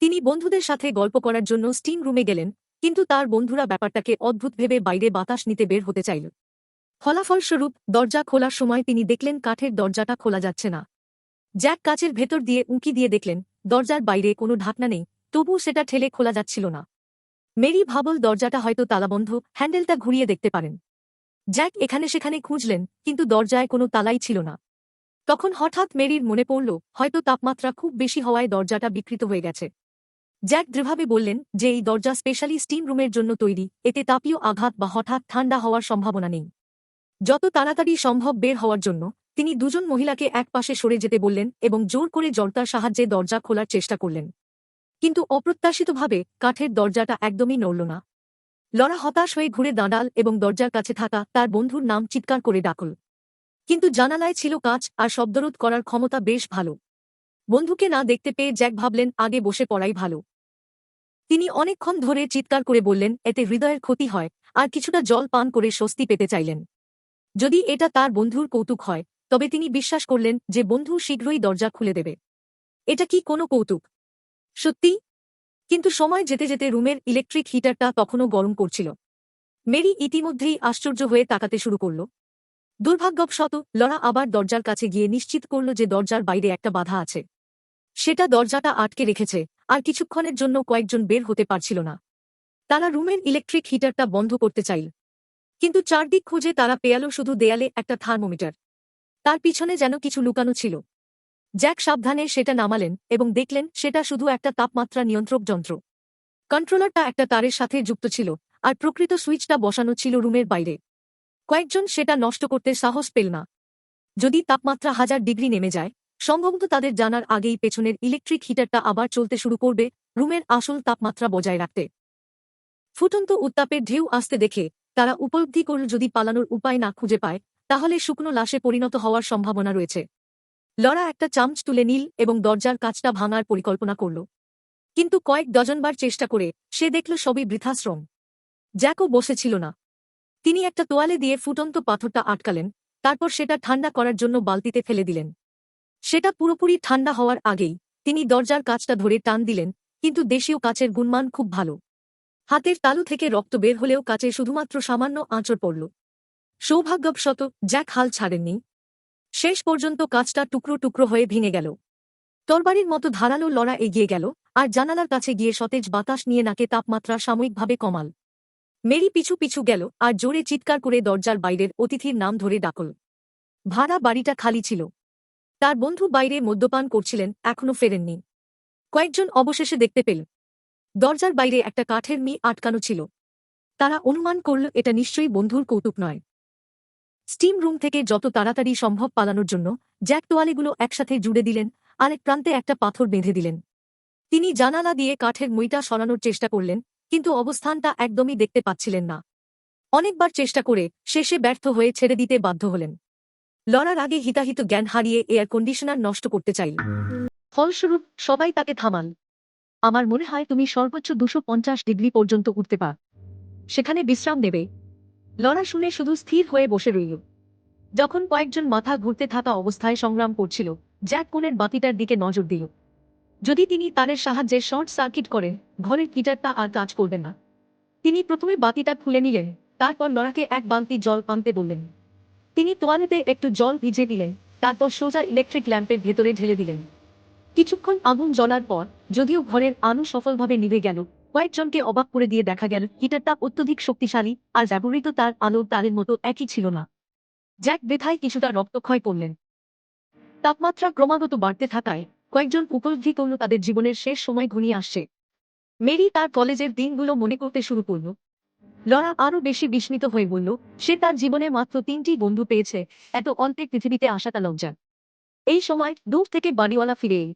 তিনি বন্ধুদের সাথে গল্প করার জন্য স্টিম রুমে গেলেন, কিন্তু তার বন্ধুরা ব্যাপারটাকে অদ্ভুত ভেবে বাইরে বাতাস নিতে বের হতে চাইল। ফলাফলস্বরূপ দরজা খোলার সময় তিনি দেখলেন কাঠের দরজাটা খোলা যাচ্ছে না। জ্যাক কাচের ভেতর দিয়ে উঁকি দিয়ে দেখলেন দরজার বাইরে কোনো ঢাকনা নেই, তবুও সেটা ঠেলে খোলা যাচ্ছিল না। মেরি ভাবল দরজাটা হয়তো তালাবন্ধ, হ্যান্ডেলটা ঘুরিয়ে দেখতে পারেন। জ্যাক এখানে সেখানে খুঁজলেন, কিন্তু দরজায় কোনো তালাই ছিল না। তখন হঠাৎ মেরির মনে পড়ল হয়তো তাপমাত্রা খুব বেশি হওয়ায় দরজাটা বিকৃত হয়ে গেছে। জ্যাক দৃঢ়ভাবে বললেন যে এই দরজা স্পেশালি স্টিম রুমের জন্য তৈরি, এতে তাপীয় আঘাত বা হঠাৎ ঠান্ডা হওয়ার সম্ভাবনা নেই। যত তাড়াতাড়ি সম্ভব বের হওয়ার জন্য তিনি দুজন মহিলাকে একপাশে সরে যেতে বললেন এবং জোর করে জর্তার সাহায্যে দরজা খোলার চেষ্টা করলেন। কিন্তু অপ্রত্যাশিতভাবে কাঠের দরজাটা একদমই নড়ল না। লরা হতাশ হয়ে ঘুরে দাঁড়াল এবং দরজার কাছে থাকা তার বন্ধুর নাম চিৎকার করে ডাকল। কিন্তু জানালায় ছিল কাঁচ আর শব্দরোধ করার ক্ষমতা বেশ ভালো। বন্ধুকে না দেখতে পেয়ে জ্যাক ভাবলেন আগে বসে পড়াই ভালো। তিনি অনেকক্ষণ ধরে চিৎকার করে বললেন এতে হৃদয়ের ক্ষতি হয়, আর কিছুটা জল পান করে স্বস্তি পেতে চাইলেন। যদি এটা তার বন্ধুর কৌতুক হয়, তবে তিনি বিশ্বাস করলেন যে বন্ধু শীঘ্রই দরজা খুলে দেবে। এটা কি কোনো কৌতুক? সত্যি? কিন্তু সময় যেতে যেতে রুমের ইলেকট্রিক হিটারটা তখনও গরম করছিল। মেরি ইতিমধ্যেই আশ্চর্য হয়ে তাকাতে শুরু করল। দুর্ভাগ্যবশত লরা আবার দরজার কাছে গিয়ে নিশ্চিত করল যে দরজার বাইরে একটা বাধা আছে। সেটা দরজাটা আটকে রেখেছে, আর কিছুক্ষণের জন্য কয়েকজন বের হতে পারছিল না। তারা রুমের ইলেকট্রিক হিটারটা বন্ধ করতে চাইল, কিন্তু চারদিক খুঁজে তারা পেয়াল শুধু দেয়ালে একটা থার্মোমিটার। তার পিছনে যেন কিছু লুকানো ছিল। জ্যাক সাবধানে সেটা নামালেন এবং দেখলেন সেটা শুধু একটা তাপমাত্রা নিয়ন্ত্রক যন্ত্র। কন্ট্রোলারটা একটা তারের সাথে যুক্ত ছিল, আর প্রকৃত সুইচটা বসানো ছিল রুমের বাইরে। কয়েকজন সেটা নষ্ট করতে সাহস পেল না। যদি তাপমাত্রা 1000 ডিগ্রি নেমে যায়, সম্ভবত তাদের জানার আগেই পেছনের ইলেকট্রিক হিটারটা আবার চলতে শুরু করবে রুমের আসল তাপমাত্রা বজায় রাখতে। ফুটন্ত উত্তাপের ঢেউ আসতে দেখে তারা উপলব্ধি করল যদি পালানোর উপায় না খুঁজে পায়, তাহলে শুকনো লাশে পরিণত হওয়ার সম্ভাবনা রয়েছে। লরা একটা চামচ তুলে নিল এবং দরজার কাঁচটা ভাঙার পরিকল্পনা করল। কিন্তু কয়েক ডজনবার চেষ্টা করে সে দেখল সবই বৃথাশ্রম। জ্যাকও বসেছিল না। তিনি একটা তোয়ালে দিয়ে ফুটন্ত পাথরটা আটকালেন, তারপর সেটা ঠান্ডা করার জন্য বালতিতে ফেলে দিলেন। সেটা পুরোপুরি ঠান্ডা হওয়ার আগেই তিনি দরজার কাঁচটা ধরে টান দিলেন, কিন্তু দেশীয় কাচের গুণমান খুব ভালো। হাতের তালু থেকে রক্ত বের হলেও কাচে শুধুমাত্র সামান্য আঁচড় পড়ল। সৌভাগ্যবশত জ্যাক হাল ছাড়েননি। শেষ পর্যন্ত কাচটা টুকরো টুকরো হয়ে ভেঙে গেল। তরবারির মতো ধারালো লড়া এগিয়ে গেল আর জানালার কাছে গিয়ে সতেজ বাতাস নিয়ে নাকে তাপমাত্রা সাময়িকভাবে কমাল। মেরি পিছু পিছু গেল আর জোরে চিৎকার করে দরজার বাইরের অতিথির নাম ধরে ডাকল। ভাড়া বাড়িটা খালি ছিল। তার বন্ধু বাইরে মদ্যপান করছিলেন, এখনো ফেরেননি। কয়েকজন অবশেষে দেখতে পেল দরজার বাইরে একটা কাঠের মি আটকানো ছিল। তারা অনুমান করল এটা নিশ্চয়ই বন্ধুর কৌতুক নয়। স্টিম রুম থেকে যত তাড়াতাড়ি সম্ভব পালানোর জন্য জ্যাক তোয়ালেগুলো একসাথে জুড়ে দিলেন, আরেক প্রান্তে একটা পাথর বেঁধে দিলেন। তিনি জানালা দিয়ে কাঠের মইটা সরানোর চেষ্টা করলেন, কিন্তু অবস্থানটা একদমই দেখতে পাচ্ছিলেন না। অনেকবার চেষ্টা করে শেষে ব্যর্থ হয়ে ছেড়ে দিতে বাধ্য হলেন। লড়ার আগে হিতাহিত জ্ঞান হারিয়ে এয়ার কন্ডিশনার নষ্ট করতে চাইল। ফলস্বরূপ সবাই তাকে থামাল। আমার মনে হয় তুমি সর্বোচ্চ 250 ডিগ্রি পর্যন্ত উঠতে পার। সেখানে বিশ্রাম নেবে। লরা শুনে শুধু স্থির হয়ে বসে রইল। যখন কয়েকজন মাথা ঘুরতে থাকা অবস্থায় সংগ্রাম করছিল, জ্যাক কোণের বাতিটার দিকে নজর দিল। যদি তিনি তারের সাহায্যে শর্ট সার্কিট করেন, ঘরের হিটারটা আর কাজ করবে না। তিনি প্রথমে বাতিটা খুলে নিলেন, তারপর লরাকে এক বালতি জল আনতে বললেন। তিনি তোয়ালেতে একটু জল ভিজিয়ে দিলেন, তারপর সোজা ইলেকট্রিক ল্যাম্পের ভেতরে ঢেলে দিলেন। কিছুক্ষণ আগুন জ্বলার পর, যদিও ঘরের আলো সফলভাবে নিভে গেল, কয়েকজনকে অবাক করে দিয়ে দেখা গেল হিটারটা অত্যধিক শক্তিশালী, আর ব্যবহৃত তার আলো তারের মতো একই ছিল না। জ্যাক ব্যথায় কিছুটা রক্তক্ষয় করলেন। তাপমাত্রা ক্রমাগত বাড়তে থাকায় কয়েকজন উপলব্ধি করল তাদের জীবনের শেষ সময় ঘনিয়ে আসছে। মেরি তার কলেজের দিনগুলো মনে করতে শুরু করল। লরা আরও বেশি বিস্মিত হয়ে বলল সে তার জীবনে মাত্র 3টি বন্ধু পেয়েছে, এত অল্পে পৃথিবীতে আসাটা লজ্জা। এই সময় দূর থেকে বাড়িওয়ালা ফিরে এল।